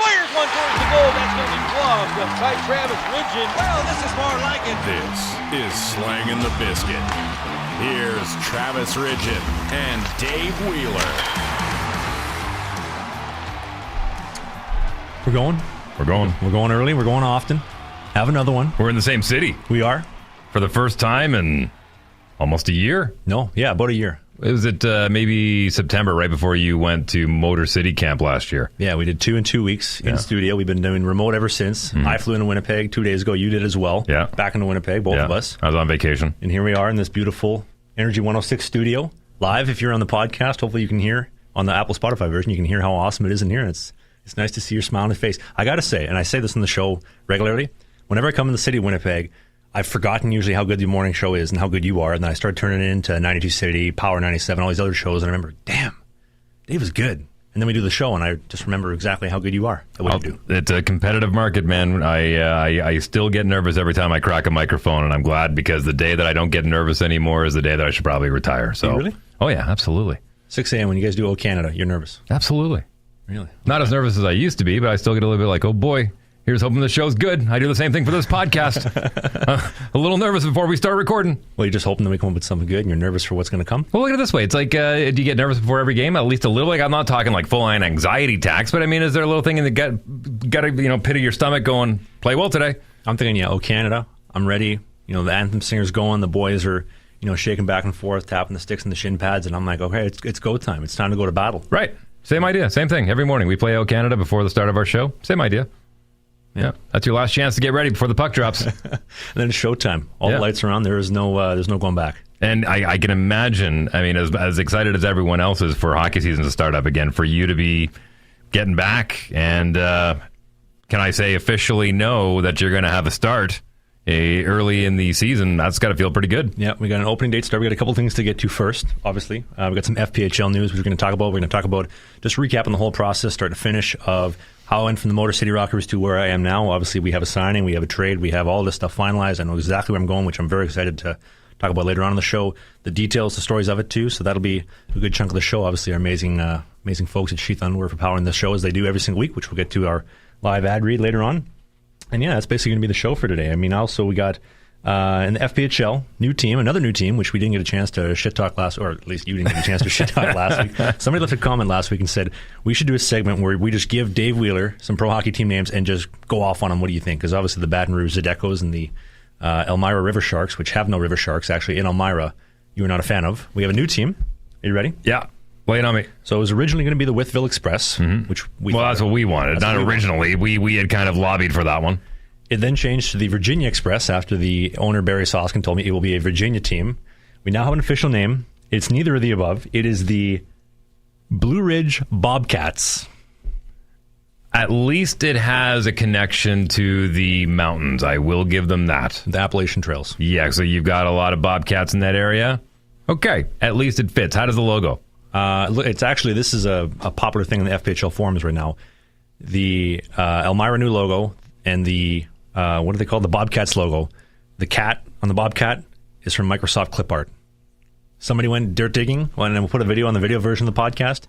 Fires one towards the goal. That's going to be gloved by Travis Ridgen. Well, this is more like it. This is Slangin The Bizkit. Here's Travis Ridgen and Dave Wheeler. We're going early. We're going often. Have another one. We're in the same city. We are. For the first time in almost a year. No, yeah, about a year. Was it maybe September, right before you went to Motor City Camp last year? Yeah, we did 2 in 2 weeks in studio. We've been doing remote ever since. I flew into Winnipeg 2 days ago. You did as well. Yeah. Back into Winnipeg, both of us. I was on vacation. And here we are in this beautiful Energy 106 studio. Live, if you're on the podcast, hopefully you can hear on the Apple Spotify version, you can hear how awesome it is in here. And it's nice to see your smiling face. I got to say, and I say this in the show regularly, whenever I come in the city of Winnipeg, I've forgotten usually how good the morning show is and how good you are. And then I started turning it into 92 City, Power 97, all these other shows. And I remember, damn, Dave is good. And then we do the show, and I just remember exactly how good you are at what you do. It's a competitive market, man. I still get nervous every time I crack a microphone, and I'm glad because the day that I don't get nervous anymore is the day that I should probably retire. So, really? Oh, yeah, absolutely. 6 a.m. when you guys do O Canada, you're nervous? Absolutely. Really? Not as nervous as I used to be, but I still get a little bit like, oh, boy. Here's hoping the show's good. I do the same thing for this podcast. A little nervous before we start recording. Well, you're just hoping that we come up with something good and you're nervous for what's going to come? Well, look at it this way. It's like, do you get nervous before every game? At least a little. Like, I'm not talking like full-on anxiety attacks, but I mean, is there a little thing in the gut, pit of your stomach going, play well today? I'm thinking, O Canada, I'm ready. The anthem singer's going. The boys are, shaking back and forth, tapping the sticks and the shin pads. And I'm like, okay, it's go time. It's time to go to battle. Right. Same idea. Same thing. Every morning we play O Canada before the start of our show. Same idea. Yeah, that's your last chance to get ready before the puck drops. And then it's showtime. All the lights are on. There's no going back. And I can imagine, I mean, as excited as everyone else is for hockey season to start up again, for you to be getting back and, can I say officially know that you're going to have a start early in the season, that's got to feel pretty good. Yeah, we got an opening date start. We got a couple things to get to first, obviously. We got some FPHL news which we're going to talk about. We're going to talk about just recapping the whole process, start to finish, of how I went from the Motor City Rockers to where I am now. Obviously, we have a signing, we have a trade, we have all this stuff finalized. I know exactly where I'm going, which I'm very excited to talk about later on in the show. The details, the stories of it, too. So that'll be a good chunk of the show. Obviously, our amazing folks at Sheath Underwear for powering this show, as they do every single week, which we'll get to our live ad read later on. And yeah, that's basically going to be the show for today. I mean, also we got in the FPHL, another new team, which we didn't get a chance to shit talk or at least you didn't get a chance to shit talk last week. Somebody left a comment last week and said, we should do a segment where we just give Dave Wheeler some pro hockey team names and just go off on them. What do you think? Because obviously the Baton Rouge Zedekos and the Elmira River Sharks, which have no River Sharks actually in Elmira, you are not a fan of. We have a new team. Are you ready? Yeah. Lay it on me. So it was originally going to be the Withville Express, which that's what we wanted. Not originally. We had kind of lobbied for that one. It then changed to the Virginia Express after the owner, Barry Soskin, told me it will be a Virginia team. We now have an official name. It's neither of the above. It is the Blue Ridge Bobcats. At least it has a connection to the mountains. I will give them that. The Appalachian Trails. Yeah, so you've got a lot of Bobcats in that area. Okay, at least it fits. How does the logo? It's actually, this is a popular thing in the FPHL forums right now. The Elmira new logo and the what do they call the Bobcats logo? The cat on the Bobcat is from Microsoft Clip Art. Somebody went dirt digging, and we'll put a video on the video version of the podcast.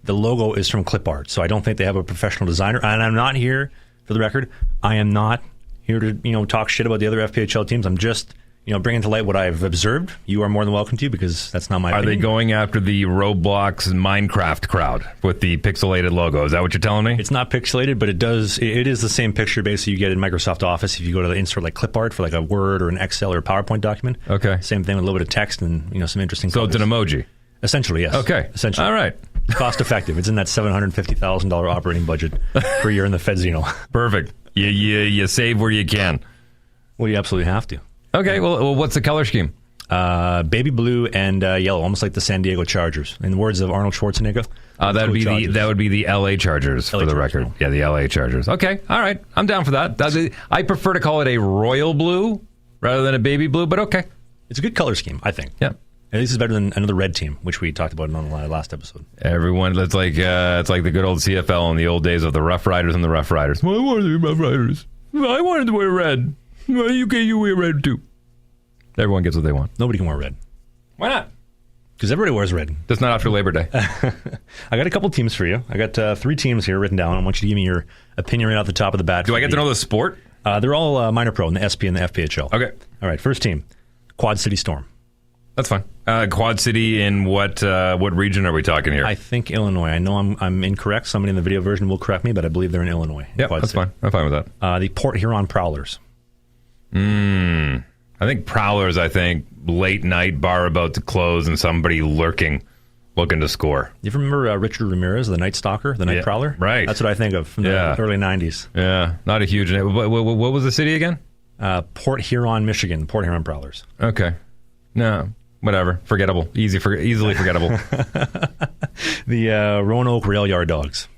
The logo is from Clip Art, so I don't think they have a professional designer. And I'm not here, for the record, I am not here to talk shit about the other FPHL teams. I'm just bringing to light what I've observed. You are more than welcome to, because that's not my opinion. Are they going after the Roblox and Minecraft crowd with the pixelated logo? Is that what you're telling me? It's not pixelated, but it is the same picture basically you get in Microsoft Office if you go to the insert like clip art for like a Word or an Excel or a PowerPoint document. Okay. Same thing with a little bit of text and some interesting So colors. It's an emoji? Essentially, yes. Okay. Essentially. All right. Cost effective. It's in that $750,000 operating budget per year in the Fedzino. Perfect. You save where you can. Well, you absolutely have to. Okay, well, what's the color scheme? Baby blue and yellow, almost like the San Diego Chargers. In the words of Arnold Schwarzenegger. That would be the LA Chargers for the record. Yeah, the LA Chargers. Okay, all right, I'm down for that. I prefer to call it a royal blue rather than a baby blue, but okay. It's a good color scheme, I think. Yeah. At least it's better than another red team, which we talked about on the last episode. Everyone, it's like the good old CFL in the old days of the Rough Riders and the Rough Riders. Well, I wanted the Rough Riders. I wanted to wear red. Well, you wear red too. Everyone gets what they want. Nobody can wear red. Why not? Because everybody wears red. Just not after Labor Day. I got a couple teams for you. I got 3 teams here written down. I want you to give me your opinion right off the top of the bat. Do I get to know the sport? They're all minor pro in the SP and the FPHL. Okay. All right, first team, Quad City Storm. That's fine. Quad City in what region are we talking here? I think Illinois. I know I'm incorrect. Somebody in the video version will correct me, but I believe they're in Illinois. Yeah, that's fine. I'm fine with that. The Port Huron Prowlers. I think Prowlers, late night bar about to close and somebody looking to score. You remember Richard Ramirez, the Night Stalker, the Night Prowler? Right. That's what I think of from the early 90s. Yeah, not a huge name. What was the city again? Port Huron, Michigan. Port Huron Prowlers. Okay. No, whatever. Forgettable. Easily forgettable. The Roanoke Rail Yard Dogs.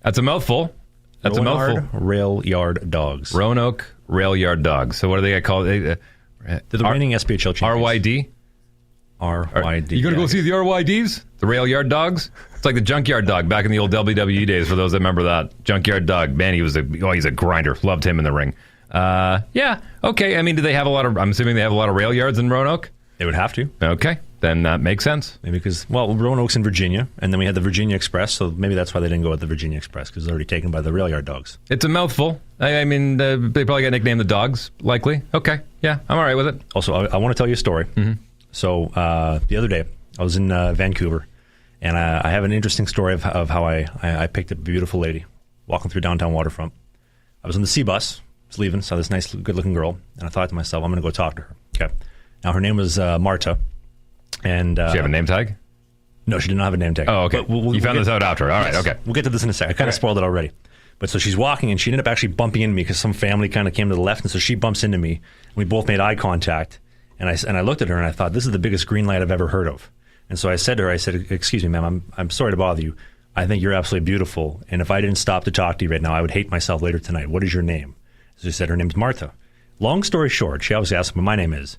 That's a mouthful. Rail Yard Dogs. Roanoke Rail Yard Dogs. So what do they get called? They're the reigning SPHL champions. RYD? RYD. You going to go see the RYDs? The Rail Yard Dogs? It's like the Junkyard Dog back in the old WWE days, for those that remember that. Junkyard Dog. Man, he's a grinder. Loved him in the ring. Yeah. Okay. I mean, I'm assuming they have a lot of rail yards in Roanoke? They would have to. Okay. Then that makes sense. Maybe because, Roanoke's in Virginia, and then we had the Virginia Express, so maybe that's why they didn't go with the Virginia Express, because it's already taken by the Rail Yard Dogs. It's a mouthful. I mean, they probably got nicknamed the Dogs, likely. Okay. Yeah, I'm all right with it. Also, I want to tell you a story. Mm-hmm. So, the other day, I was in Vancouver, and I have an interesting story of how I picked up a beautiful lady walking through downtown Waterfront. I was on the C bus, was leaving, saw this nice, good-looking girl, and I thought to myself, I'm going to go talk to her. Okay. Now, her name was Marta. And does she have a name tag? No, she did not have a name tag. Oh, okay. You found this out after. All right, yes. Okay. We'll get to this in a second. I kind of spoiled it already. But so she's walking, and she ended up actually bumping into me because some family kind of came to the left, and so she bumps into me. And we both made eye contact, and I looked at her, and I thought, this is the biggest green light I've ever heard of. And so I said to her, excuse me, ma'am, I'm sorry to bother you. I think you're absolutely beautiful, and if I didn't stop to talk to you right now, I would hate myself later tonight. What is your name? So she said her name's Martha. Long story short, she obviously asked me what my name is.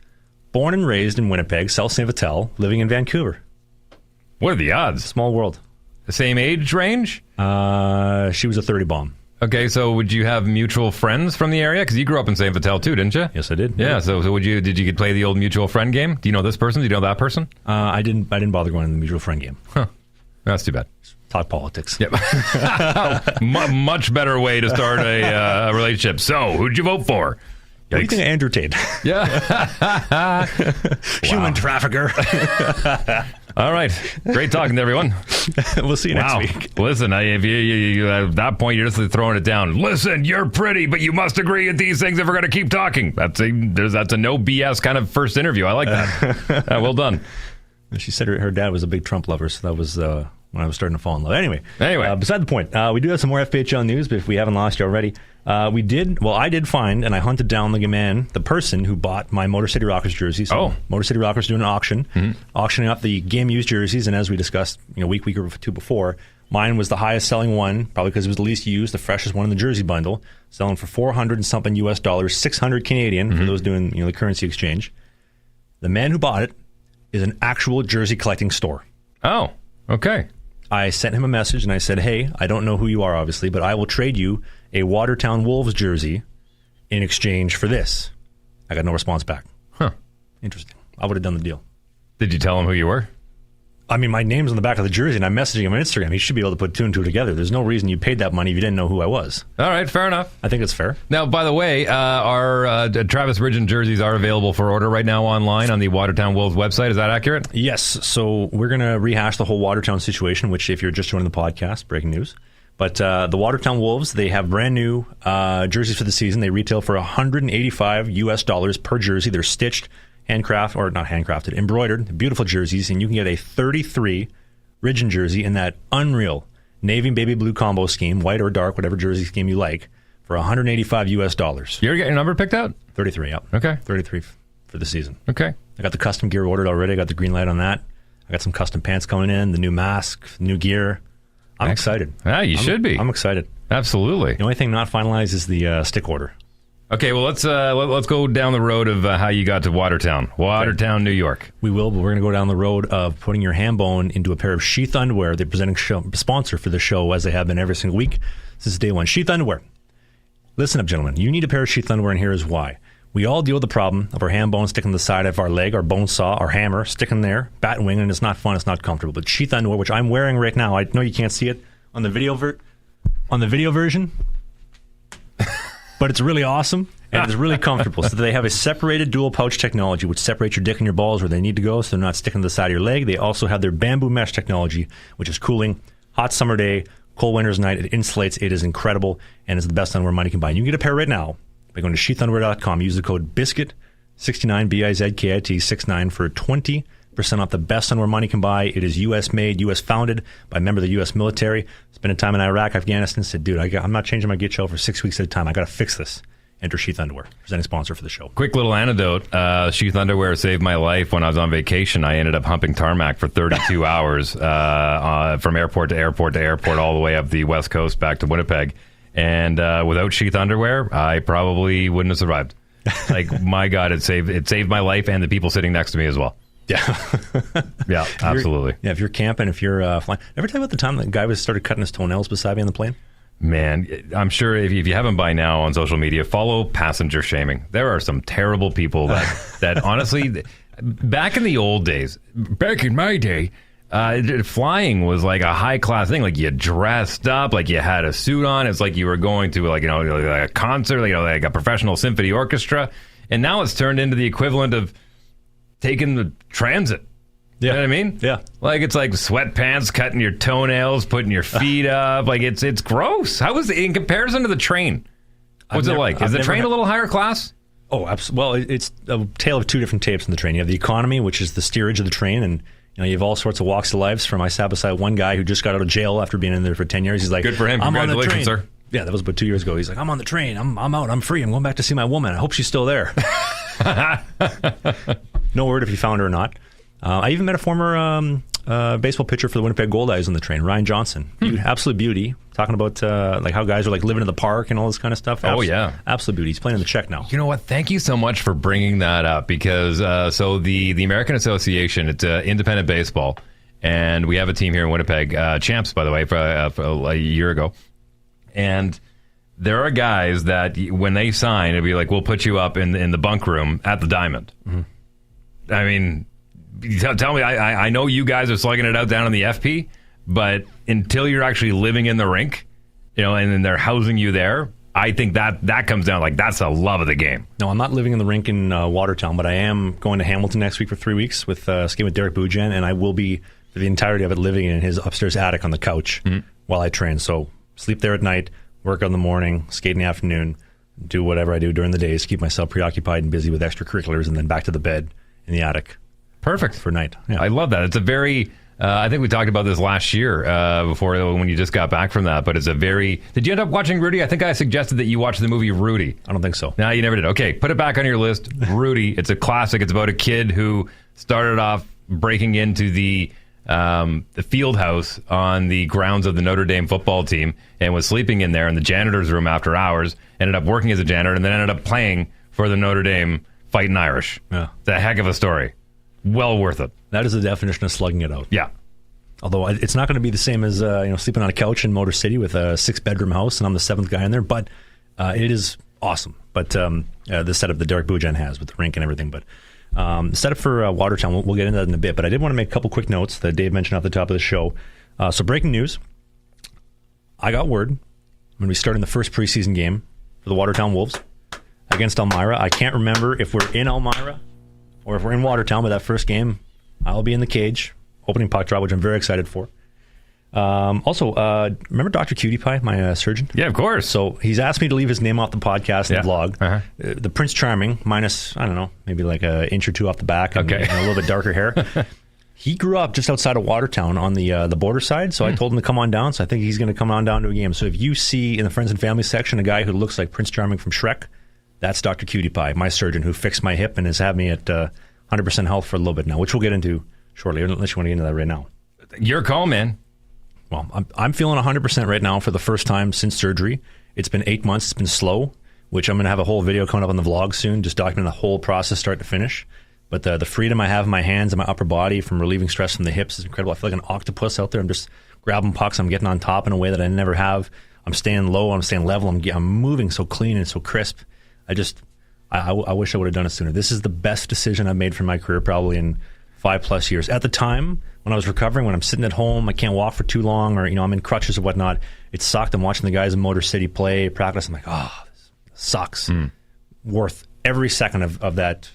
Born and raised in Winnipeg, South St. Vital, living in Vancouver. What are the odds? Small world. The same age range? She was a 30 bomb. Okay, so would you have mutual friends from the area? Because you grew up in St. Vital too, didn't you? Yes, I did. Yeah. So did you play the old mutual friend game? Do you know this person? Do you know that person? I didn't bother going to the mutual friend game. Huh. That's too bad. Talk politics. Yep. Much better way to start a relationship. So, who'd you vote for? What do you think of Andrew Tate? Yeah. Human trafficker. All right. Great talking to everyone. We'll see you next week. Listen, if you at that point, you're just throwing it down. Listen, you're pretty, but you must agree with these things if we're going to keep talking. That's a no BS kind of first interview. I like that. Well done. She said her dad was a big Trump lover, so that was when I was starting to fall in love. Anyway, beside the point, we do have some more FPHL news, but if we haven't lost you already, I did find, and I hunted down the person who bought my Motor City Rockers jersey. So Motor City Rockers doing an auction, auctioning up the game-used jerseys, and as we discussed, week or two before, mine was the highest selling one, probably because it was the least used, the freshest one in the jersey bundle, selling for $400 and something US dollars, 600 Canadian for those doing the currency exchange. The man who bought it is an actual jersey collecting store. Oh, okay. I sent him a message and I said, hey, I don't know who you are, obviously, but I will trade you a Watertown Wolves jersey in exchange for this. I got no response back. Huh. Interesting. I would have done the deal. Did you tell him who you were? I mean, my name's on the back of the jersey, and I'm messaging him on Instagram. He should be able to put two and two together. There's no reason you paid that money if you didn't know who I was. All right, fair enough. I think it's fair. Now, by the way, our Travis Ridgen jerseys are available for order right now online on the Watertown Wolves website. Is that accurate? Yes. So we're going to rehash the whole Watertown situation, which if you're just joining the podcast, breaking news. But the Watertown Wolves, they have brand new jerseys for the season. They retail for $185 US dollars per jersey. They're stitched, embroidered, beautiful jerseys, and you can get a 33 Ridgen jersey in that unreal navy and baby blue combo scheme, white or dark, whatever jersey scheme you like, for $185 US dollars. You ever get your number picked out? 33, yep. Okay. 33 for the season. Okay. I got the custom gear ordered already. I got the green light on that. I got some custom pants coming in, the new mask, new gear. I'm excited. Yeah, you should be. I'm excited. Absolutely. The only thing not finalized is the stick order. Okay, well, let's go down the road of how you got to Watertown, New York. We will, but we're going to go down the road of putting your ham bone into a pair of Sheath Underwear. They're presenting sponsor for the show, as they have been every single week since day one. Sheath Underwear. Listen up, gentlemen. You need a pair of Sheath Underwear, and here is why. We all deal with the problem of our ham bone sticking to the side of our leg, our bone saw, our hammer sticking there, bat and wing, and it's not fun, it's not comfortable. But Sheath Underwear, which I'm wearing right now, I know you can't see it on the video version, but it's really awesome and it's really comfortable. So they have a separated dual pouch technology, which separates your dick and your balls where they need to go, so they're not sticking to the side of your leg. They also have their bamboo mesh technology, which is cooling. Hot summer day, cold winter's night, it insulates. It is incredible, and it's the best underwear money can buy. You can get a pair right now by going to sheathunderwear.com. Use the code BIZKIT69, BIZKIT 69 for 20% off the best underwear money can buy. It is U.S. made, U.S. founded by a member of the U.S. military. Spending time in Iraq, Afghanistan. Said, dude, I'm not changing my git shell for 6 weeks at a time. I got to fix this. Enter Sheath Underwear, presenting sponsor for the show. Quick little anecdote. Sheath Underwear saved my life when I was on vacation. I ended up humping tarmac for 32 hours from airport to airport to airport, all the way up the West Coast back to Winnipeg. And without Sheath Underwear, I probably wouldn't have survived. Like, my God, it saved my life and the people sitting next to me as well. Yeah. Yeah, absolutely. If you're camping, if you're flying. Ever tell you about the time that guy started cutting his toenails beside me on the plane? Man, I'm sure if you haven't by now on social media, follow passenger shaming. There are some terrible people that honestly, back in the old days, back in my day, flying was like a high class thing. Like, you dressed up, like you had a suit on. It's like you were going to like a concert, like a professional symphony orchestra. And now it's turned into the equivalent of taking the transit. Yeah. You know what I mean? Yeah. Like, it's like sweatpants, cutting your toenails, putting your feet up. Like, it's gross. How is it in comparison to the train? What's it like? Is the train a little higher class? Oh, absolutely. Well, it's a tale of two different tapes in the train. You have the economy, which is the steerage of the train, and you have all sorts of walks of lives. I sat beside one guy who just got out of jail after being in there for 10 years. He's like, good for him. I'm on the train. Congratulations, sir. Yeah, that was about 2 years ago. He's like, I'm on the train. I'm out. I'm free. I'm going back to see my woman. I hope she's still there. No word if he found her or not. I even met a former baseball pitcher for the Winnipeg Goldeyes on the train, Ryan Johnson. Absolute beauty. Talking about like how guys are like living in the park and all this kind of stuff. Yeah. Absolute beauty. He's playing in the Czech now. You know what? Thank you so much for bringing that up, because so the American Association, it's independent baseball, and we have a team here in Winnipeg, champs, by the way, for a year ago. And there are guys that when they sign, it'll be like, we'll put you up in the bunk room at the Diamond. Mm-hmm. I mean, tell me, I know you guys are slugging it out down in the FP, but until you're actually living in the rink, and then they're housing you there, I think that comes down, like, that's the love of the game. No, I'm not living in the rink in Watertown, but I am going to Hamilton next week for 3 weeks with skating with Derek Bujan, and I will be, for the entirety of it, living in his upstairs attic on the couch while I train. So sleep there at night, work in the morning, skate in the afternoon, do whatever I do during the days, keep myself preoccupied and busy with extracurriculars, and then back to the bed in the attic. Perfect. For night. Yeah. I love that. It's a very, I think we talked about this last year before when you just got back from that, but it's a very, did you end up watching Rudy? I think I suggested that you watch the movie Rudy. I don't think so. No, you never did. Okay, put it back on your list. Rudy, it's a classic. It's about a kid who started off breaking into the field house on the grounds of the Notre Dame football team and was sleeping in there in the janitor's room after hours, ended up working as a janitor, and then ended up playing for the Notre Dame Fighting Irish. Yeah. It's a heck of a story. Well worth it. That is the definition of slugging it out. Yeah. Although it's not going to be the same as sleeping on a couch in Motor City with a 6-bedroom house and I'm the 7th guy in there, but it is awesome. But the setup that Derek Bujan has with the rink and everything. But the setup for Watertown, we'll get into that in a bit. But I did want to make a couple quick notes that Dave mentioned off the top of the show. So breaking news. I got word I'm going to be starting the first preseason game for the Watertown Wolves against Elmira. I can't remember if we're in Elmira or if we're in Watertown, but that first game, I'll be in the cage, opening puck drop, which I'm very excited for. Also, remember Dr. Cutie Pie, my surgeon? Yeah, of course. So he's asked me to leave his name off the podcast and the vlog. Uh-huh. The Prince Charming, minus, I don't know, maybe like an inch or two off the back and, and a little bit darker hair. He grew up just outside of Watertown on the border side, so I told him to come on down, so I think he's going to come on down to a game. So if you see in the Friends and Family section a guy who looks like Prince Charming from Shrek, that's Dr. Cutie Pie, my surgeon, who fixed my hip and has had me at 100% health for a little bit now, which we'll get into shortly, unless you want to get into that right now. Your call, man. Well, I'm feeling 100% right now for the first time since surgery. It's been 8 months. It's been slow, which I'm going to have a whole video coming up on the vlog soon, just documenting the whole process start to finish. But the freedom I have in my hands and my upper body from relieving stress from the hips is incredible. I feel like an octopus out there. I'm just grabbing pucks. I'm getting on top in a way that I never have. I'm staying low. I'm staying level. I'm moving so clean and so crisp. I wish I would have done it sooner. This is the best decision I've made for my career probably in 5+ years. At the time, when I was recovering, when I'm sitting at home, I can't walk for too long, or I'm in crutches or whatnot, it sucked. I'm watching the guys in Motor City play, practice. I'm like, this sucks. Worth every second of that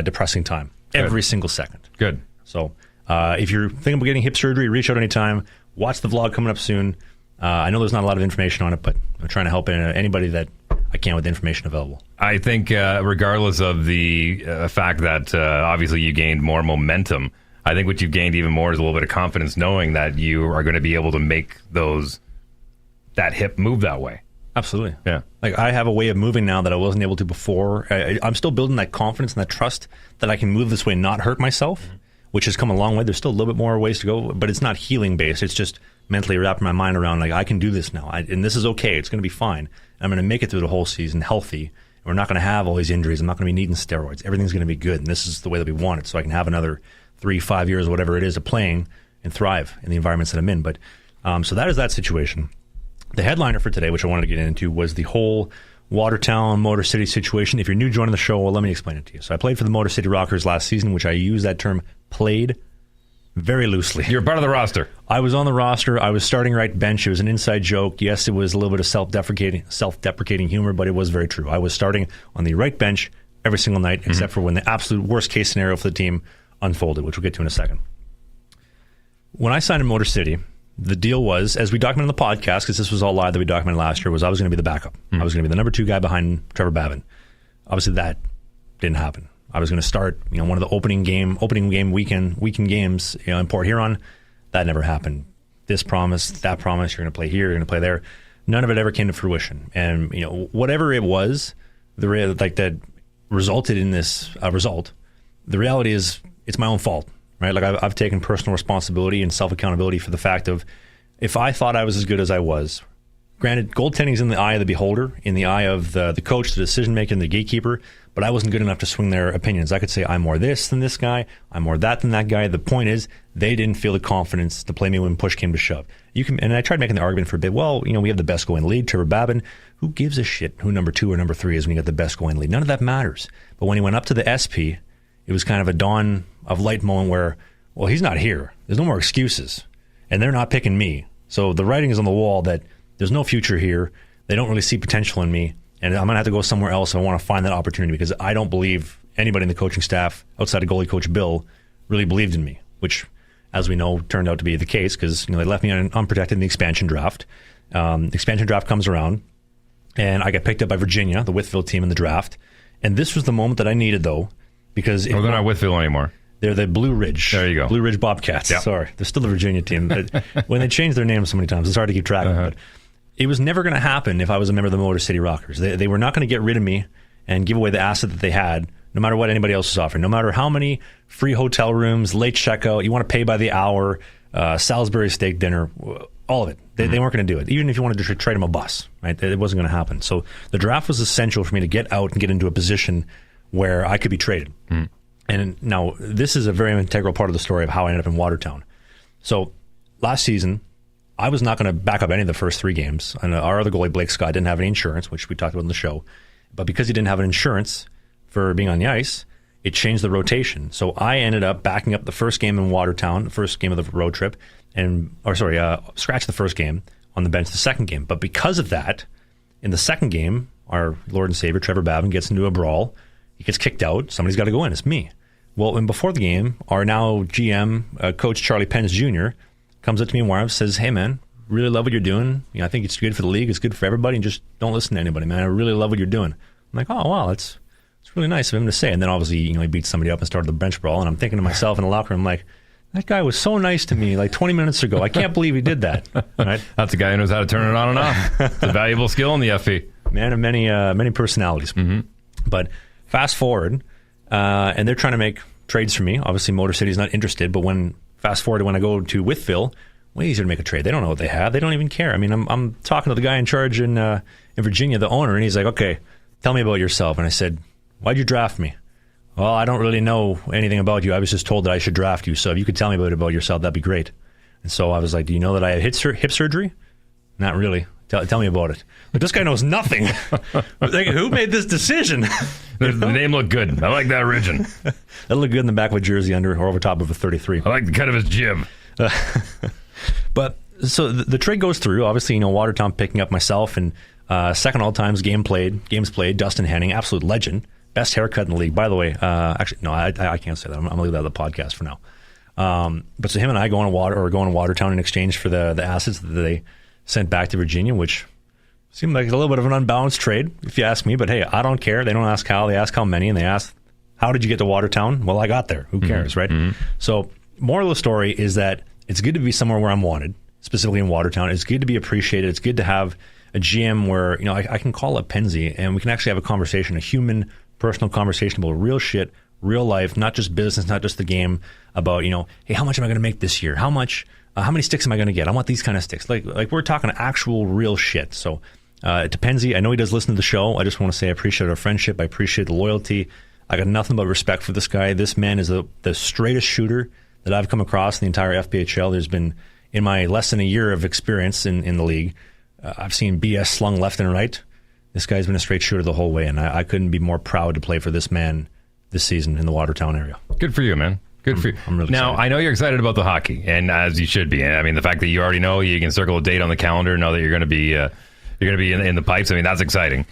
depressing time. Good. Every single second. Good. So if you're thinking about getting hip surgery, reach out anytime. Watch the vlog coming up soon. I know there's not a lot of information on it, but I'm trying to help anybody that I can with the information available. I think regardless of the fact that obviously you gained more momentum, I think what you've gained even more is a little bit of confidence knowing that you are going to be able to make that hip move that way. Absolutely. Yeah. Like I have a way of moving now that I wasn't able to before. I'm still building that confidence and that trust that I can move this way and not hurt myself, which has come a long way. There's still a little bit more ways to go, but it's not healing based. It's just mentally wrapping my mind around like I can do this now, and this is okay. It's going to be fine. I'm going to make it through the whole season healthy. And we're not going to have all these injuries. I'm not going to be needing steroids. Everything's going to be good, and this is the way that we want it. So I can have another 3-5 years, whatever it is, of playing and thrive in the environments that I'm in. But so that is that situation. The headliner for today, which I wanted to get into, was the whole Watertown Motor City situation. If you're new joining the show, well, let me explain it to you. So I played for the Motor City Rockers last season, which I use that term played very loosely. You're part of the roster. I was on the roster. I was starting right bench. It was an inside joke. Yes, it was a little bit of self-deprecating humor, but it was very true. I was starting on the right bench every single night, except for when the absolute worst case scenario for the team unfolded, which we'll get to in a second. When I signed in Motor City, the deal was, as we documented in the podcast, because this was all live that we documented last year, was I was going to be the backup. I was going to be the number 2 guy behind Trevor Babin. Obviously, that didn't happen. I was going to start, one of the opening game weekend games, in Port Huron. That never happened. This promise, that promise, you're going to play here, you're going to play there. None of it ever came to fruition. And whatever it was, that resulted in this result. The reality is, it's my own fault, right? Like I've taken personal responsibility and self accountability for the fact of if I thought I was as good as I was. Granted, goaltending's in the eye of the beholder, in the eye of the coach, the decision maker, and the gatekeeper. But I wasn't good enough to swing their opinions. I could say I'm more this than this guy, I'm more that than that guy. The point is, they didn't feel the confidence to play me when push came to shove. And I tried making the argument for a bit. Well, we have the best goalie in the league, Trevor Babin. Who gives a shit who number 2 or number 3 is when you got the best goalie in the league? None of that matters. But when he went up to the SP, it was kind of a dawn of light moment where, well, he's not here. There's no more excuses, and they're not picking me. So the writing is on the wall that there's no future here. They don't really see potential in me. And I'm going to have to go somewhere else. I want to find that opportunity because I don't believe anybody in the coaching staff outside of goalie coach Bill really believed in me, which, as we know, turned out to be the case because they left me unprotected in the expansion draft. The expansion draft comes around, and I got picked up by Virginia, the Whitfield team in the draft. And this was the moment that I needed, though, because they're not Whitfield anymore. They're the Blue Ridge. There you go. Blue Ridge Bobcats. Yep. Sorry, they're still the Virginia team. When they change their names so many times, it's hard to keep track of. But it was never going to happen if I was a member of the Motor City Rockers. They were not going to get rid of me and give away the asset that they had, no matter what anybody else was offering. No matter how many free hotel rooms, late checkout, you want to pay by the hour, Salisbury steak dinner, all of it. They weren't going to do it. Even if you wanted to trade them a bus, right? It wasn't going to happen. So the draft was essential for me to get out and get into a position where I could be traded. And now this is a very integral part of the story of how I ended up in Watertown. So last season, I was not going to back up any of the first 3 games. And our other goalie, Blake Scott, didn't have any insurance, which we talked about in the show. But because he didn't have an insurance for being on the ice, it changed the rotation. So I ended up backing up the first game in Watertown, the first game of the road trip, scratch the first game on the bench the second game. But because of that, in the second game, our Lord and Savior, Trevor Babin, gets into a brawl. He gets kicked out. Somebody's got to go in. It's me. Well, and before the game, our now GM, Coach Charlie Pence Jr., comes up to me in warm-up, says, "Hey, man, really love what you're doing. I think it's good for the league. It's good for everybody. And just don't listen to anybody, man. I really love what you're doing." I'm like, "Oh, wow, it's really nice of him to say." And then obviously, he beat somebody up and started the bench brawl. And I'm thinking to myself in the locker room, like, that guy was so nice to me like 20 minutes ago. I can't believe he did that. Right? That's a guy who knows how to turn it on and off. It's a valuable skill in the FP. Man of many personalities. But fast forward, and they're trying to make trades for me. Obviously, Motor City's not interested. But fast forward to when I go to Whitfield, way easier to make a trade. They don't know what they have. They don't even care. I mean, I'm talking to the guy in charge in Virginia, the owner, and he's like, "Okay, tell me about yourself." And I said, "Why'd you draft me?" "Well, I don't really know anything about you. I was just told that I should draft you. So if you could tell me about yourself, that'd be great." And so I was like, "Do you know that I had hip surgery?" "Not really." Tell me about it. Like, this guy knows nothing. Like, who made this decision? The name looked good. I like that origin. That looked good in the back of a jersey or over top of a 33. I like the cut of his jib. But so the trade goes through. Obviously, Watertown picking up myself and second all times games played. Dustin Henning, absolute legend, best haircut in the league. By the way, actually, no, I can't say that. I'm gonna leave that out of the podcast for now. But so him and I going to Watertown in exchange for the assets that they sent back to Virginia, which seemed like a little bit of an unbalanced trade, if you ask me. But hey, I don't care. They don't ask how. They ask how many, and they ask, how did you get to Watertown? Well, I got there. Who cares, right? So moral of the story is that it's good to be somewhere where I'm wanted, specifically in Watertown. It's good to be appreciated. It's good to have a GM where I can call up Penzi and we can actually have a conversation, a human, personal conversation about real shit, real life, not just business, not just the game. About hey, how much am I going to make this year? How many sticks am I going to get? I want these kind of sticks. Like we're talking actual real shit. So to Penzi, I know he does listen to the show. I just want to say I appreciate our friendship. I appreciate the loyalty. I got nothing but respect for this guy. This man is the straightest shooter that I've come across in the entire FPHL. There's been, in my less than a year of experience in the league, I've seen BS slung left and right. This guy's been a straight shooter the whole way, and I couldn't be more proud to play for this man this season in the Watertown area. Good for you, man. Good for you. I'm really now, excited. I know you're excited about the hockey, and as you should be. I mean, the fact that you already know you can circle a date on the calendar, know that you're going to be in the pipes. I mean, that's exciting.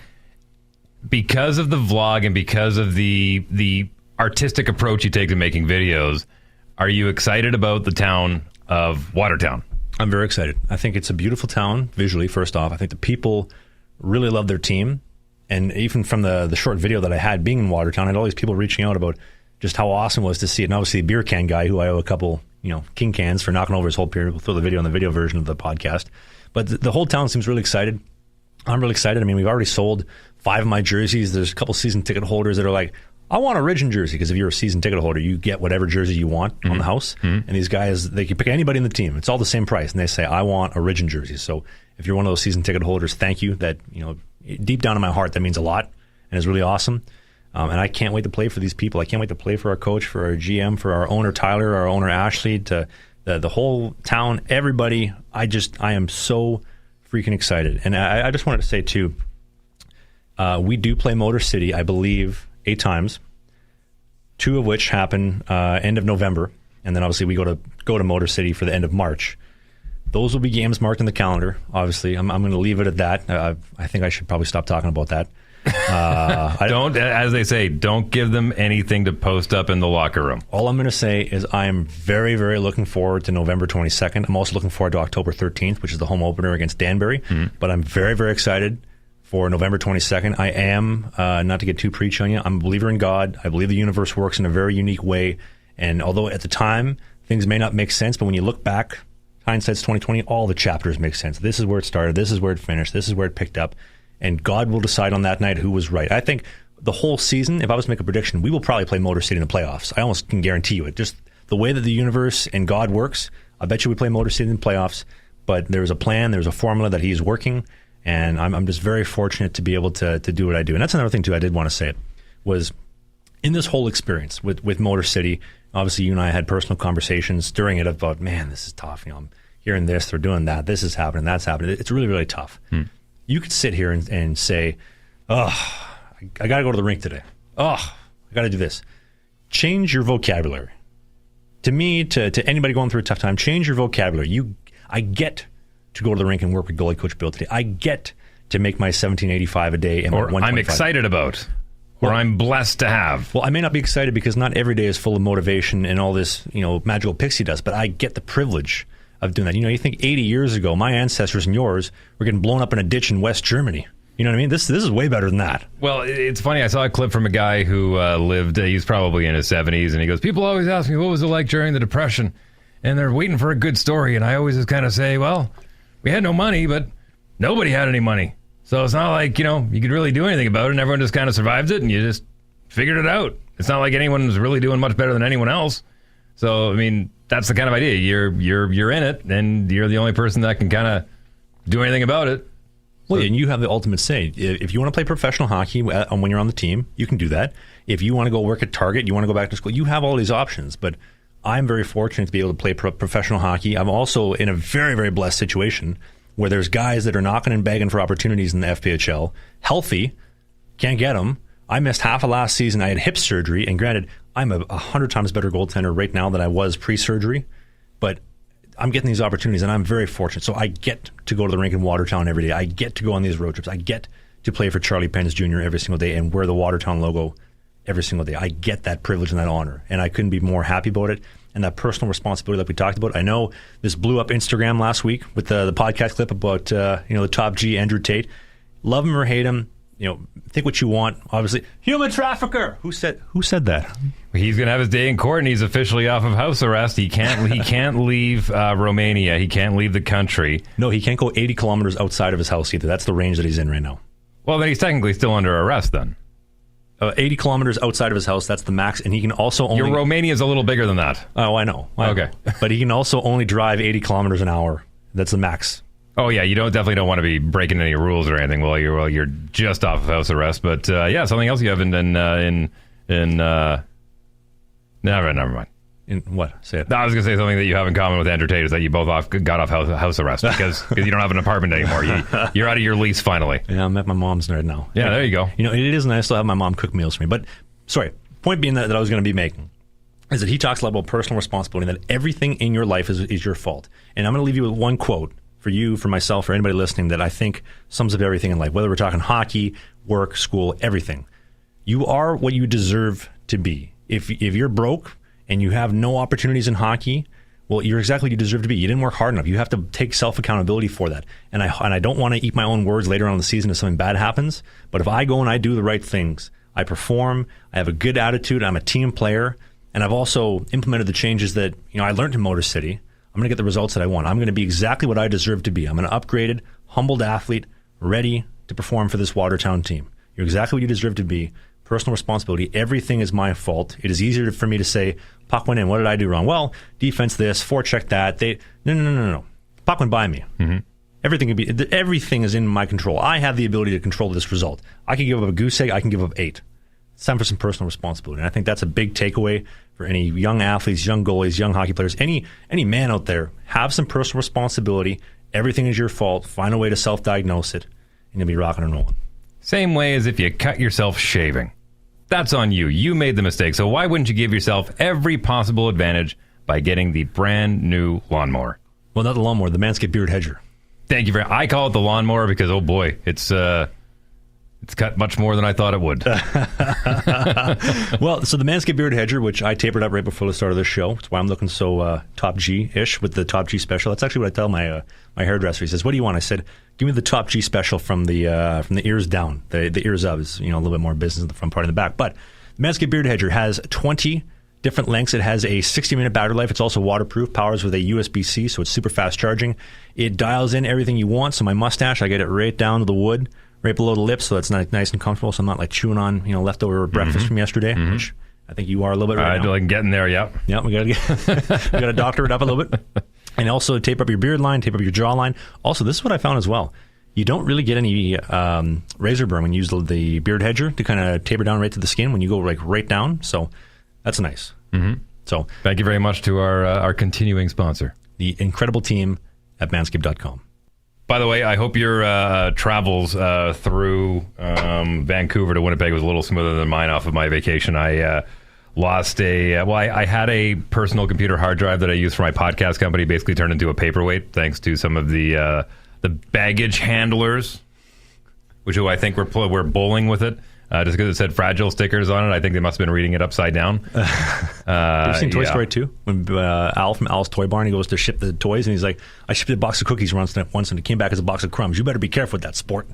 Because of the vlog and because of the artistic approach you take to making videos, are you excited about the town of Watertown? I'm very excited. I think it's a beautiful town visually, first off. I think the people really love their team. And even from the short video that I had being in Watertown, I had all these people reaching out about just how awesome it was to see it. And obviously the beer can guy, who I owe a couple king cans for knocking over his whole beer. We'll throw the video on the video version of the podcast. But the whole town seems really excited. I'm really excited. I mean, we've already sold 5 of my jerseys. There's a couple season ticket holders that are like, I want a Origin jersey, because if you're a season ticket holder, you get whatever jersey you want on the house. And these guys, they can pick anybody in the team. It's all the same price. And they say, I want Origin jerseys. So if you're one of those season ticket holders, thank you. That, deep down in my heart, that means a lot and is really awesome. And I can't wait to play for these people. I can't wait to play for our coach, for our GM, for our owner, Tyler, our owner, Ashley, to the whole town, everybody. I am so freaking excited. And I just wanted to say, too, we do play Motor City, I believe, 8 times, 2 of which happen end of November, and then obviously we go to Motor City for the end of March. Those will be games marked in the calendar. Obviously, I'm going to leave it at that. I think I should probably stop talking about that. Don't, as they say, don't give them anything to post up in the locker room. All I'm going to say is I am very, very looking forward to November 22nd. I'm also looking forward to October 13th, which is the home opener against Danbury. But I'm very, very excited for November 22nd. I am, not to get too preachy on you, I'm a believer in God. I believe the universe works in a very unique way. And although at the time things may not make sense, but when you look back, hindsight's 2020, all the chapters make sense. This is where it started. This is where it finished. This is where it picked up. And God will decide on that night who was right. I think the whole season, if I was to make a prediction, we will probably play Motor City in the playoffs. I almost can guarantee you it. Just the way that the universe and God works, I bet you we play Motor City in the playoffs. But there's a plan, there's a formula that he's working, and I'm just very fortunate to be able to do what I do. And that's another thing, too, I did want to say, was in this whole experience with Motor City, obviously you and I had personal conversations during it about, man, this is tough. I'm hearing this, they're doing that, this is happening, that's happening. It's really, really tough. You could sit here and say, oh, I got to go to the rink today. Oh, I got to do this. Change your vocabulary. To me, to anybody going through a tough time, change your vocabulary. I get to go to the rink and work with goalie coach Bill today. I get to make my $17.85 a day. And or I'm excited about. Or I'm blessed to have. Well, I may not be excited because not every day is full of motivation and all this, magical pixie dust, but I get the privilege of doing that. You think 80 years ago, my ancestors and yours were getting blown up in a ditch in West Germany. You know what I mean? This is way better than that. Well, it's funny. I saw a clip from a guy who lived, he's probably in his 70s, and he goes, people always ask me, what was it like during the Depression? And they're waiting for a good story. And I always just kind of say, well, we had no money, but nobody had any money. So it's not like, you could really do anything about it, and everyone just kind of survived it, and you just figured it out. It's not like anyone was really doing much better than anyone else. So, I mean, that's the kind of idea. You're in it, and you're the only person that can kind of do anything about it. Well, and you have the ultimate say. If you want to play professional hockey when you're on the team, you can do that. If you want to go work at Target, you want to go back to school, you have all these options. But I'm very fortunate to be able to play professional hockey. I'm also in a very, very blessed situation where there's guys that are knocking and begging for opportunities in the FPHL, healthy, can't get them. I missed half of last season. I had hip surgery, and granted, I'm a 100 times better goaltender right now than I was pre-surgery, but I'm getting these opportunities, and I'm very fortunate. So I get to go to the rink in Watertown every day. I get to go on these road trips. I get to play for Charlie Pence Jr. every single day and wear the Watertown logo every single day. I get that privilege and that honor, and I couldn't be more happy about it. And that personal responsibility like we talked about. I know this blew up Instagram last week with the podcast clip about the top G, Andrew Tate. Love him or hate him, think what you want. Obviously, human trafficker. Who said that? He's going to have his day in court, and he's officially off of house arrest. He can't leave Romania. He can't leave the country. No, he can't go 80 kilometers outside of his house either. That's the range that he's in right now. Well, then he's technically still under arrest then. 80 kilometers outside of his house, that's the max, and he can also only... Your Romania is a little bigger than that. Oh, I know. Okay. But he can also only drive 80 kilometers an hour. That's the max. Oh, yeah, you definitely don't want to be breaking any rules or anything while you're just off of house arrest. But, something else you have never mind. In what? Say it. No, I was going to say something that you have in common with Andrew Tate is that you both got off house arrest because you don't have an apartment anymore. You're out of your lease finally. Yeah, I'm at my mom's right now. Yeah, there you go. It is nice to have my mom cook meals for me. But, sorry, point being that I was going to be making is that he talks a lot about personal responsibility and that everything in your life is your fault. And I'm going to leave you with one quote for you, for myself, for anybody listening that I think sums up everything in life, whether we're talking hockey, work, school, everything. You are what you deserve to be. If you're broke and you have no opportunities in hockey, well, you're exactly what you deserve to be. You didn't work hard enough. You have to take self-accountability for that. And I don't want to eat my own words later on in the season if something bad happens. But if I go and I do the right things, I perform, I have a good attitude, I'm a team player, and I've also implemented the changes that I learned in Motor City, I'm going to get the results that I want. I'm going to be exactly what I deserve to be. I'm an upgraded, humbled athlete, ready to perform for this Watertown team. You're exactly what you deserve to be. Personal responsibility. Everything is my fault. It is easier for me to say, puck went in. What did I do wrong? Well, defense this, forecheck that. No. Puck went by me. Mm-hmm. Everything is in my control. I have the ability to control this result. I can give up a goose egg. I can give up 8. It's time for some personal responsibility. And I think that's a big takeaway for any young athletes, young goalies, young hockey players, any man out there. Have some personal responsibility. Everything is your fault. Find a way to self-diagnose it, and you'll be rocking and rolling. Same way as if you cut yourself shaving. That's on you. You made the mistake. So why wouldn't you give yourself every possible advantage by getting the brand new lawnmower? Well, not the lawnmower, the Manscaped Beard Hedger. Thank you I call it the lawnmower because, oh boy, it's cut much more than I thought it would. Well, so the Manscaped Beard Hedger, which I tapered up right before the start of this show. That's why I'm looking so top G-ish with the top G special. That's actually what I tell my hairdresser. He says, "What do you want?" I said, "Give me the top G special from the ears down. The ears up is a little bit more business in the front part and the back." But the Manscaped Beard Hedger has 20 different lengths. It has a 60-minute battery life. It's also waterproof. Powers with a USB-C, so it's super fast charging. It dials in everything you want. So my mustache, I get it right down to the wood, right below the lips, so that's nice and comfortable. So I'm not like chewing on leftover breakfast from yesterday, which I think you are a little bit right now. Like getting there, yep. Yeah, we gotta doctor it up a little bit. And also tape up your beard line, tape up your jawline. Also, this is what I found as well. You don't really get any razor burn when you use the beard hedger to kind of taper down right to the skin when you go like right down. So that's nice. Mm-hmm. So thank you very much to our continuing sponsor, the incredible team at Manscaped.com. By the way, I hope your travels through Vancouver to Winnipeg was a little smoother than mine off of my vacation. I lost I had a personal computer hard drive that I used for my podcast company, basically turned into a paperweight thanks to some of the baggage handlers, who I think were bowling with it. Just because it said fragile stickers on it, I think they must have been reading it upside down. You've seen Toy Story 2? When Al from Al's Toy Barn, he goes to ship the toys, and he's like, "I shipped a box of cookies once, and it came back as a box of crumbs. You better be careful with that, sport."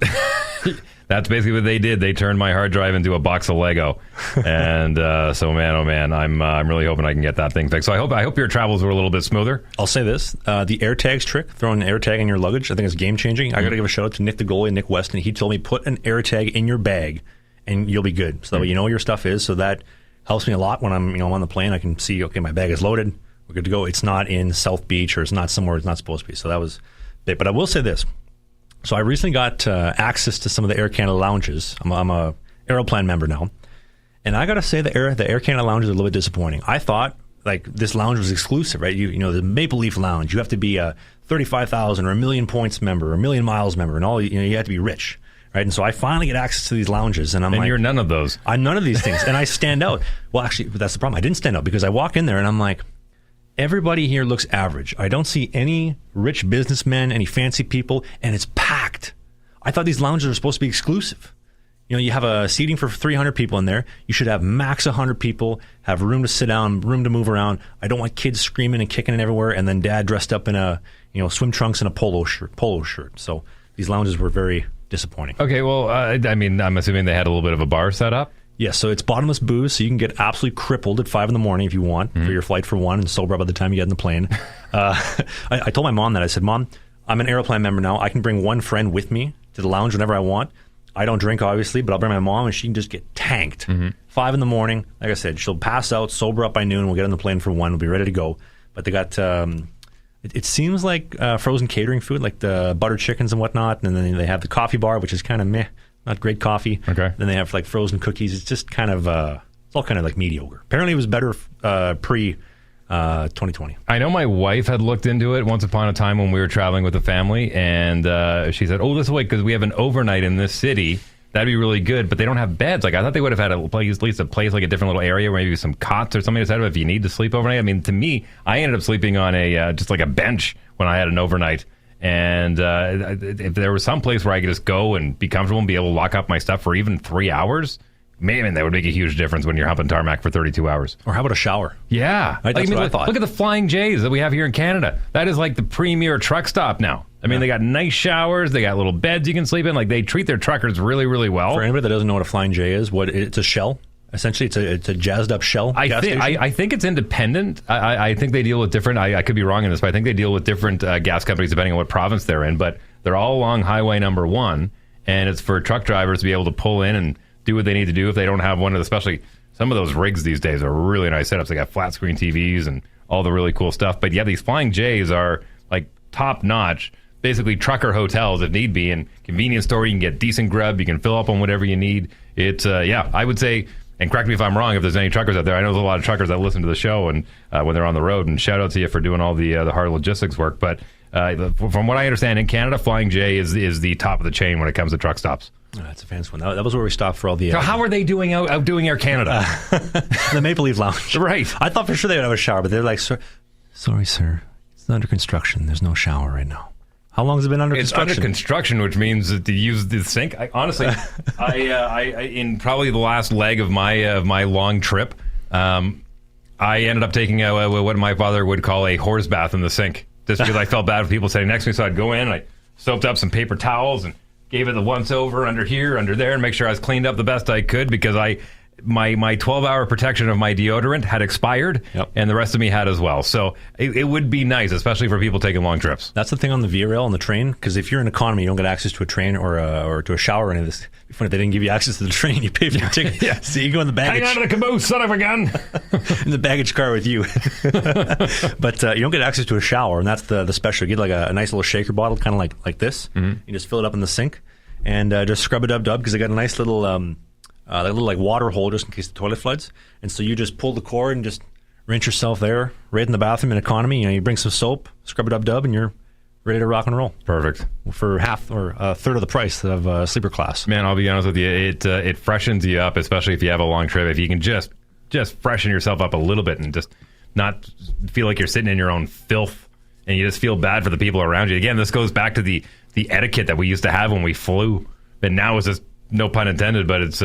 That's basically what they did. They turned my hard drive into a box of Lego, and so man, oh man, I'm really hoping I can get that thing fixed. So I hope your travels were a little bit smoother. I'll say this: the AirTags trick, throwing an AirTag in your luggage, I think is game changing. I got to give a shout out to Nick the goalie, Nick Weston. He told me put an AirTag in your bag, and you'll be good. So that way you know where your stuff is. So that helps me a lot when I'm on the plane. I can see, okay, my bag is loaded. We're good to go. It's not in South Beach or it's not somewhere it's not supposed to be. So that was big. But I will say this. So I recently got access to some of the Air Canada lounges. I'm a Aeroplan member now. And I got to say the Air Canada lounges are a little bit disappointing. I thought like this lounge was exclusive, right? You know, the Maple Leaf Lounge, you have to be a 35,000 or a million points member or a million miles member, and all, you know, you have to be rich, right? And so I finally get access to these lounges, and I'm like, you're none of those. I'm none of these things, and I stand out. Well, actually, that's the problem. I didn't stand out because I walk in there and I'm like, everybody here looks average. I don't see any rich businessmen, any fancy people, and it's packed. I thought these lounges were supposed to be exclusive. You know, you have a seating for 300 people in there. You should have max 100 people, have room to sit down, room to move around. I don't want kids screaming and kicking everywhere, and then dad dressed up in a, you know, swim trunks and a polo shirt. So these lounges were very disappointing. Okay, well, I mean, I'm assuming they had a little bit of a bar set up. Yeah, so it's bottomless booze, so you can get absolutely crippled at 5 a.m. if you want for your flight for one, and sober by the time you get in the plane. I told my mom that. I said, Mom, I'm an Aeroplan member now. I can bring one friend with me to the lounge whenever I want. I don't drink, obviously, but I'll bring my mom, and she can just get tanked. 5 a.m, like I said, she'll pass out, sober up by noon. We'll get on the plane for 1. We'll be ready to go. But they got, it seems like frozen catering food, like the butter chickens and whatnot. And then they have the coffee bar, which is kind of meh, not great coffee. Okay. Then they have like frozen cookies. It's just kind of, it's all kind of like mediocre. Apparently it was better pre 2020. I know my wife had looked into it once upon a time when we were traveling with the family, and she said, "Oh, this way, because we have an overnight in this city. That'd be really good." But they don't have beds. Like I thought they would have had at least a place, like a different little area, where maybe some cots or something to set up if you need to sleep overnight. I mean, to me, I ended up sleeping on a just like a bench when I had an overnight. And if there was some place where I could just go and be comfortable and be able to lock up my stuff for even 3 hours, man, that would make a huge difference when you're humping tarmac for 32 hours. Or how about a shower? Yeah. Right, that's what I thought. Look at the Flying J's that we have here in Canada. That is like the premier truck stop now. I mean, they got nice showers. They got little beds you can sleep in. Like, they treat their truckers really, really well. For anybody that doesn't know what a Flying J is, it's a shell. Essentially, it's a jazzed up shell. I think it's independent. I think they deal with different. I could be wrong in this, but I think they deal with different gas companies depending on what province they're in. But they're all along Highway Number 1, and it's for truck drivers to be able to pull in and do what they need to do if they don't have one of the, especially some of those rigs these days are really nice setups. They got flat screen TVs and all the really cool stuff. But yeah, these Flying J's are like top notch, basically trucker hotels if need be, and convenience store. You can get decent grub. You can fill up on whatever you need. It's I would say, and correct me if I'm wrong if there's any truckers out there. I know there's a lot of truckers that listen to the show and when they're on the road, and shout out to you for doing all the hard logistics work. But from what I understand, in Canada, Flying J is the top of the chain when it comes to truck stops. Oh, that's a fancy one. That was where we stopped for all the... So how are they doing outdoing Air Canada? The Maple Leaf Lounge. Right. I thought for sure they would have a shower, but they're like, sorry, sir. It's under construction. There's no shower right now. How long has it been under construction? It's under construction, which means that to use the sink. Honestly, I in probably the last leg of my long trip, I ended up taking what my father would call a horse bath in the sink, just because I felt bad for people sitting next to me. So I'd go in and I soaked up some paper towels and gave it the once over under here, under there, and make sure I was cleaned up the best I could, because my 12-hour protection of my deodorant had expired, and the rest of me had as well. So it would be nice, especially for people taking long trips. That's the thing on the Via Rail on the train, because if you're in economy, you don't get access to a train or to a shower or any of this. It'd be funny if they didn't give you access to the train. You pay for your ticket. Yeah. So you go in the baggage. Hang on to the caboose, son of a gun. In the baggage car with you. But you don't get access to a shower, and that's the special. You get like a nice little shaker bottle, kind of like this. Mm-hmm. You just fill it up in the sink and just scrub it dub because they got a nice little... like water hole just in case the toilet floods, and so you just pull the cord and just rinse yourself there, right in the bathroom in economy. You bring some soap, scrub it up, and you're ready to rock and roll. Perfect. For half or a third of the price of sleeper class. Man, I'll be honest with you, it freshens you up, especially if you have a long trip. If you can just freshen yourself up a little bit and just not feel like you're sitting in your own filth, and you just feel bad for the people around you. Again, this goes back to the etiquette that we used to have when we flew, but now it's just, no pun intended, but it's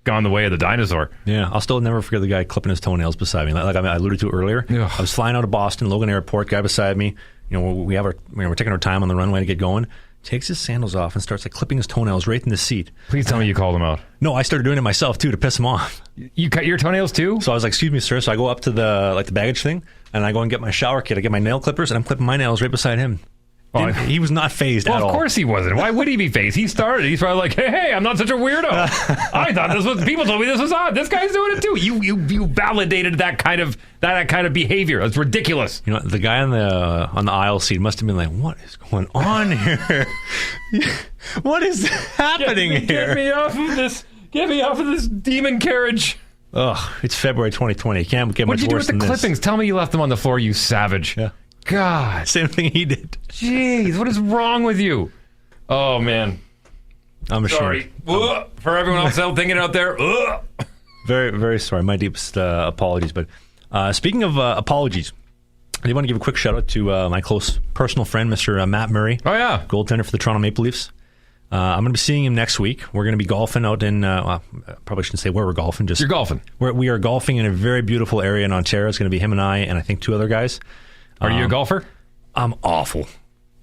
gone the way of the dinosaur. Yeah, I'll still never forget the guy clipping his toenails beside me. Like I alluded to earlier, Ugh. I was flying out of Boston, Logan Airport, guy beside me. We're taking our time on the runway to get going. Takes his sandals off and starts clipping his toenails right in the seat. Please tell me you called him out. No, I started doing it myself too to piss him off. You cut your toenails too? So I was like, "Excuse me, sir." So I go up to the baggage thing, and I go and get my shower kit. I get my nail clippers, and I'm clipping my nails right beside him. He was not fazed at all. Well, of course he wasn't. Why would he be fazed? He started. He's probably like, hey, I'm not such a weirdo. I thought this was. People told me this was odd. This guy's doing it too. You validated that kind of behavior. That's ridiculous. The guy on the aisle seat must have been like, "What is going on here? What is happening here? Get me off of this. Get me off of this demon carriage." Ugh, it's February 2020. You can't get What much did you do worse with the than clippings? this. Tell me you left them on the floor, you savage. Yeah. God. Same thing he did. Jeez, what is wrong with you? Oh, man. I'm ashamed. Sorry. Ugh. For everyone else out thinking out there, ugh. Very, very sorry. My deepest apologies. But speaking of apologies, I do want to give a quick shout out to my close personal friend, Mr. Matt Murray. Oh, yeah. Goaltender for the Toronto Maple Leafs. I'm going to be seeing him next week. We're going to be golfing out in, probably shouldn't say where we're golfing. Just You're golfing. We are golfing in a very beautiful area in Ontario. It's going to be him and I think 2 other guys. Are you a golfer? I'm awful.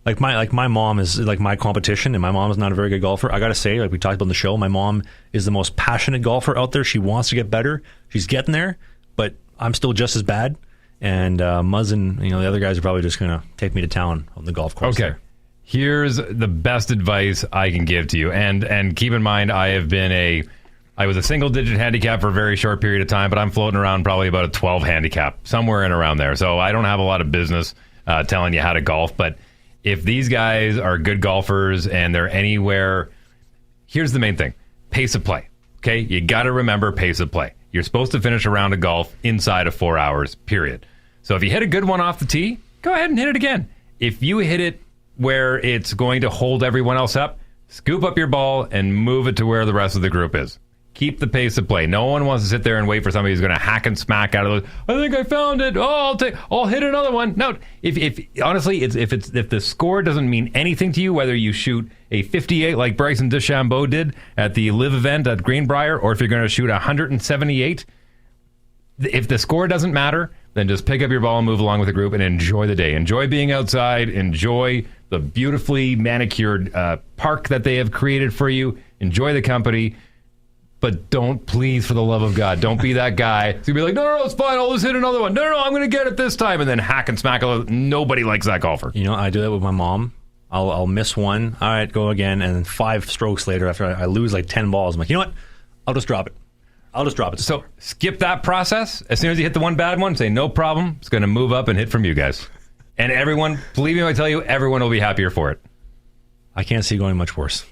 Like my mom is like my competition, and my mom is not a very good golfer. I got to say, like we talked about in the show, my mom is the most passionate golfer out there. She wants to get better. She's getting there, but I'm still just as bad. And Muzz and the other guys are probably just going to take me to town on the golf course. Okay. There. Here's the best advice I can give to you. And keep in mind, I was a single-digit handicap for a very short period of time, but I'm floating around probably about a 12 handicap, somewhere in around there. So I don't have a lot of business telling you how to golf. But if these guys are good golfers and they're anywhere, here's the main thing. Pace of play. Okay? You got to remember pace of play. You're supposed to finish a round of golf inside of 4 hours, period. So if you hit a good one off the tee, go ahead and hit it again. If you hit it where it's going to hold everyone else up, scoop up your ball and move it to where the rest of the group is. Keep the pace of play. No one wants to sit there and wait for somebody who's going to hack and smack out of those. I think I found it. Oh, I'll hit another one. No, if honestly, if the score doesn't mean anything to you, whether you shoot a 58 like Bryson DeChambeau did at the Live event at Greenbrier, or if you're going to shoot 178, if the score doesn't matter, then just pick up your ball and move along with the group and enjoy the day. Enjoy being outside. Enjoy the beautifully manicured park that they have created for you. Enjoy the company. But don't, please, for the love of God, don't be that guy. So you'll be like, no, it's fine. I'll just hit another one. No, I'm going to get it this time. And then hack and smack. Nobody likes that golfer. I do that with my mom. I'll miss one. All right, go again. And then 5 strokes later, after I lose like 10 balls, I'm like, you know what? I'll just drop it. So skip that process. As soon as you hit the one bad one, say, no problem. It's going to move up and hit from you guys. And everyone, believe me when I tell you, everyone will be happier for it. I can't see going much worse.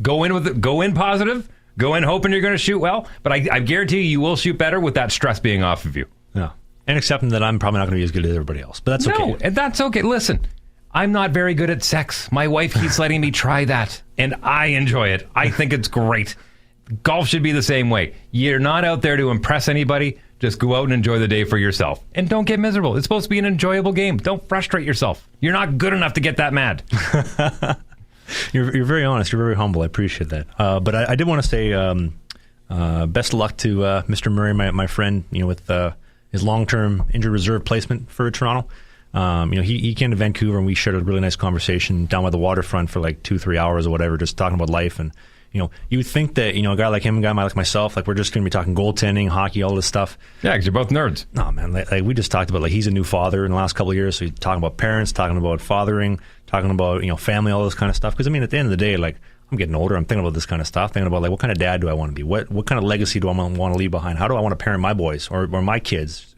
Go in positive. Go in hoping you're going to shoot well. But I guarantee you will shoot better with that stress being off of you. Yeah. And accepting that I'm probably not going to be as good as everybody else. But that's okay. No, that's okay. Listen, I'm not very good at sex. My wife keeps letting me try that. And I enjoy it. I think it's great. Golf should be the same way. You're not out there to impress anybody. Just go out and enjoy the day for yourself. And don't get miserable. It's supposed to be an enjoyable game. Don't frustrate yourself. You're not good enough to get that mad. You're very honest. You're very humble. I appreciate that. But I did want to say best of luck to Mr. Murray, my friend, with his long-term injured reserve placement for Toronto. He came to Vancouver and we shared a really nice conversation down by the waterfront for like 2-3 hours or whatever, just talking about life. And you would think that, a guy like him, a guy like myself, like we're just going to be talking goaltending, hockey, all this stuff. Yeah, because you're both nerds. No, man. Like we just talked about, like, he's a new father in the last couple of years. So he's talking about parents, talking about fathering, talking about, family, all this kind of stuff. Because, at the end of the day, like, I'm getting older. I'm thinking about this kind of stuff, thinking about, like, what kind of dad do I want to be? What kind of legacy do I want to leave behind? How do I want to parent my boys or my kids,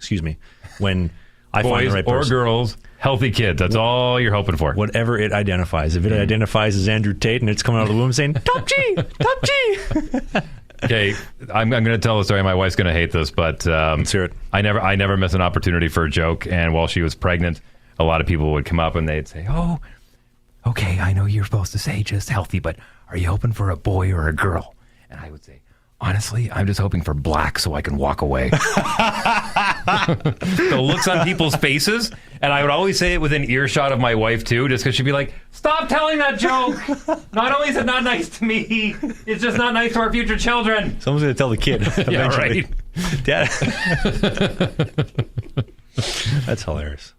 when I find the right person? Boys or girls. Healthy kids. That's all you're hoping for. Whatever it identifies. If it identifies as Andrew Tate and it's coming out of the womb saying, Top G! Top G! Okay, I'm going to tell a story. My wife's going to hate this, but let's hear it. I never miss an opportunity for a joke. And while she was pregnant, a lot of people would come up and they'd say, oh, okay, I know you're supposed to say just healthy, but are you hoping for a boy or a girl? And I would say, honestly, I'm just hoping for black so I can walk away. The looks on people's faces, and I would always say it within earshot of my wife too, just because she'd be like, stop telling that joke. Not only is it not nice to me, it's just not nice to our future children. Someone's going to tell the kid. Yeah, right. Dad. That's hilarious.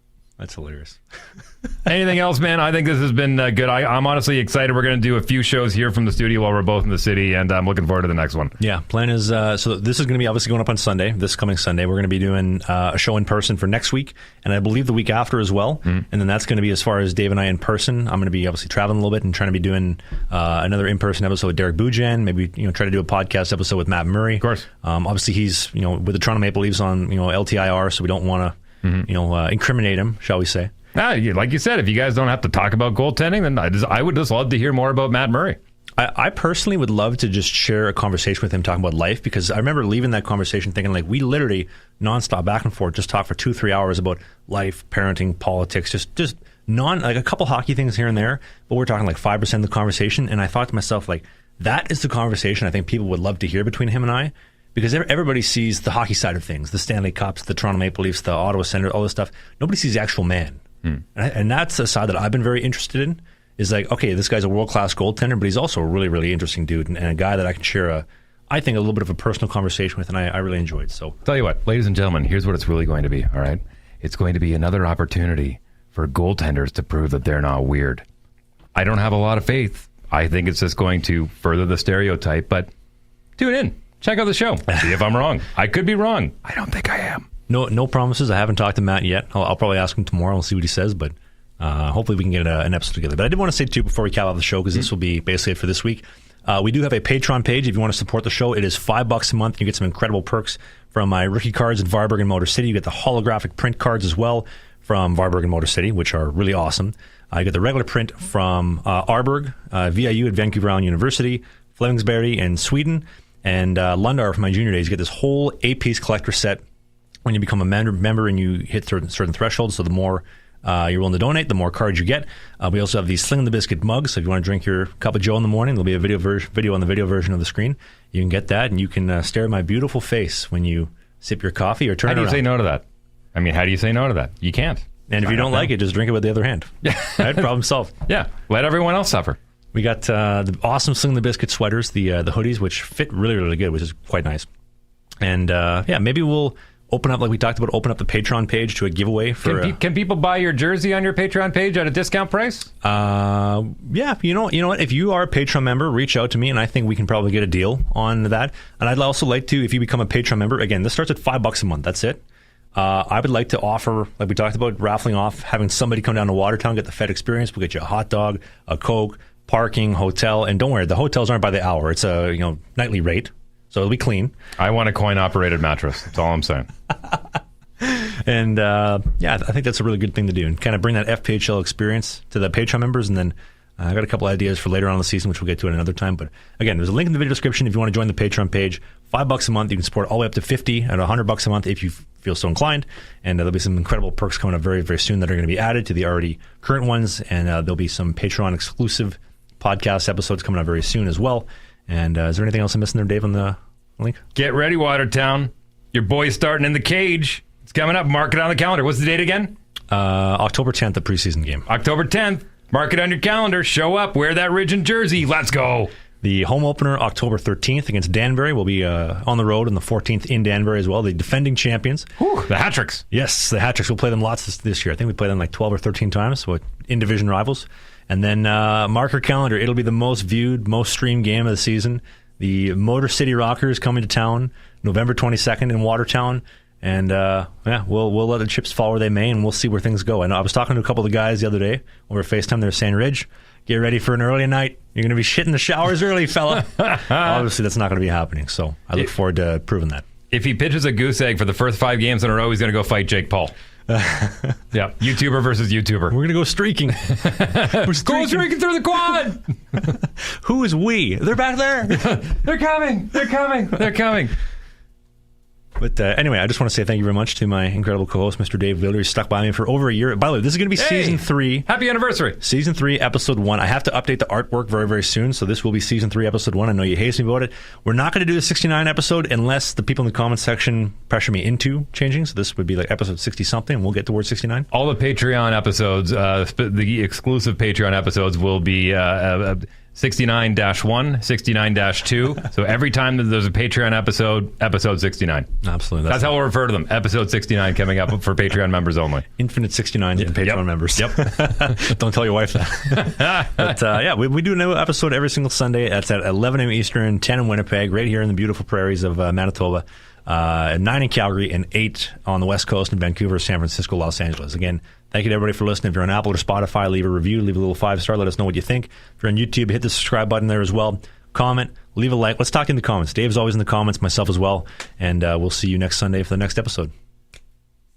Anything else, man? I think this has been good. I'm honestly excited. We're going to do a few shows here from the studio while we're both in the city, and I'm looking forward to the next one. Yeah, plan is, so this is going to be obviously going up on Sunday, this coming Sunday. We're going to be doing a show in person for next week, and I believe the week after as well. And then that's going to be as far as Dave and I in person. I'm going to be obviously traveling a little bit and trying to be doing another in-person episode with Derek Bujan, maybe try to do a podcast episode with Matt Murray. Of course. Obviously he's with the Toronto Maple Leafs on LTIR, so we don't want to incriminate him, shall we say. Like you said, if you guys don't have to talk about goaltending, then I would just love to hear more about Matt Murray. I personally would love to just share a conversation with him talking about life, because I remember leaving that conversation thinking, like, we literally nonstop back and forth just talk for 2-3 hours about life, parenting, politics, just like a couple hockey things here and there, but we're talking like 5% of the conversation. And I thought to myself, like, that is the conversation I think people would love to hear between him and I, because everybody sees the hockey side of things, the Stanley Cups, the Toronto Maple Leafs, the Ottawa Senators, all this stuff. Nobody sees the actual man. And that's a side that I've been very interested in. Is like, okay, this guy's a world-class goaltender, but he's also a really, really interesting dude, and a guy that I can share I think a little bit of a personal conversation with, and I really enjoyed. So, tell you what, ladies and gentlemen, here's what it's really going to be. All right, it's going to be another opportunity for goaltenders to prove that they're not weird. I don't have a lot of faith. I think it's just going to further the stereotype. But tune in, check out the show, see if I'm wrong. I could be wrong. I don't think I am. No promises. I haven't talked to Matt yet. I'll probably ask him tomorrow. We'll see what he says, but. Hopefully we can get an episode together. But I did want to say, too, before we cap off the show, because this will be basically it for this week, we do have a Patreon page if you want to support the show. It is $5 a month. You get some incredible perks from my rookie cards at Varberg and Motor City. You get the holographic print cards as well from Varberg and Motor City, which are really awesome. You get the regular print from Arborg, VIU at Vancouver Island University, Flemingsberg in Sweden, and Lundar from my junior days. You get this whole 8-piece collector set when you become a member and you hit certain thresholds. So the more you're willing to donate, the more cards you get. We also have these Slangin The Bizkit mugs, so if you want to drink your cup of joe in the morning, there'll be a video on the video version of the screen. You can get that, and you can stare at my beautiful face when you sip your coffee or turn it around. How do you say no to that? I mean, how do you say no to that? You can't. And if you don't like it, just drink it with the other hand. Yeah. Right? Problem solved. Yeah, let everyone else suffer. We got the awesome Slangin The Bizkit sweaters, the hoodies, which fit really, really good, which is quite nice. And maybe we'll open up, like we talked about, open up the Patreon page to a giveaway for. Can people buy your jersey on your Patreon page at a discount price? Yeah, you know what? If you are a Patreon member, reach out to me, and I think we can probably get a deal on that. And I'd also like to, if you become a Patreon member, again, this starts at $5 a month. That's it. I would like to offer, like we talked about, raffling off, having somebody come down to Watertown, get the Fed experience. We'll get you a hot dog, a Coke, parking, hotel, and don't worry, the hotels aren't by the hour. It's a nightly rate. So it'll be clean. I want a coin-operated mattress. That's all I'm saying. And, I think that's a really good thing to do, and kind of bring that FPHL experience to the Patreon members. And then I got a couple ideas for later on in the season, which we'll get to at another time. But, again, there's a link in the video description if you want to join the Patreon page. $5 a month. You can support all the way up to $50 at $100 a month if you feel so inclined. And there'll be some incredible perks coming up very, very soon that are going to be added to the already current ones. And there'll be some Patreon-exclusive podcast episodes coming up very soon as well. And is there anything else I'm missing there, Dave, on the link? Get ready, Watertown. Your boy's starting in the cage. It's coming up. Mark it on the calendar. What's the date again? October 10th, the preseason game. October 10th. Mark it on your calendar. Show up. Wear that Ridge and jersey. Let's go. The home opener, October 13th against Danbury. We'll be on the road on the 14th in Danbury as well. The defending champions. Whew, the Hat-Tricks. Yes, the Hat-Tricks. We'll play them lots this year. I think we played them like 12 or 13 times, so in-division rivals. And then mark your calendar. It'll be the most viewed, most streamed game of the season. The Motor City Rockers coming to town November 22nd in Watertown. And, we'll let the chips fall where they may, and we'll see where things go. And I was talking to a couple of the guys the other day over FaceTime. They were saying, Ridge, get ready for an early night. You're going to be shitting the showers early, fella. Obviously, that's not going to be happening. So I look forward to proving that. If he pitches a goose egg for the first 5 games in a row, he's going to go fight Jake Paul. Yeah, YouTuber versus YouTuber. We're going to go streaking. We're streaking through the quad. Who is we? They're back there. They're coming. They're coming. They're coming. But anyway, I just want to say thank you very much to my incredible co-host, Mr. Dave Wheeler. He stuck by me for over a year. By the way, this is going to be Season 3. Happy anniversary. Season 3, Episode 1. I have to update the artwork very, very soon, so this will be Season 3, Episode 1. I know you hate me about it. We're not going to do the 69 episode unless the people in the comments section pressure me into changing, so this would be like Episode 60-something, and we'll get towards 69. All the Patreon episodes, the exclusive Patreon episodes will be 69-1, 69-2. So every time that there's a Patreon episode 69. Absolutely. That's how we'll refer to them. Episode 69 coming up for Patreon members only. Infinite 69 to Patreon members. Yep. Don't tell your wife that. But we do a new episode every single Sunday. That's at 11 a.m. Eastern, 10 in Winnipeg, right here in the beautiful prairies of Manitoba. 9 in Calgary, and 8 on the West Coast in Vancouver, San Francisco, Los Angeles. Again, thank you to everybody for listening. If you're on Apple or Spotify, leave a review, leave a little 5-star, let us know what you think. If you're on YouTube, hit the subscribe button there as well. Comment, leave a like. Let's talk in the comments. Dave's always in the comments, myself as well. And we'll see you next Sunday for the next episode.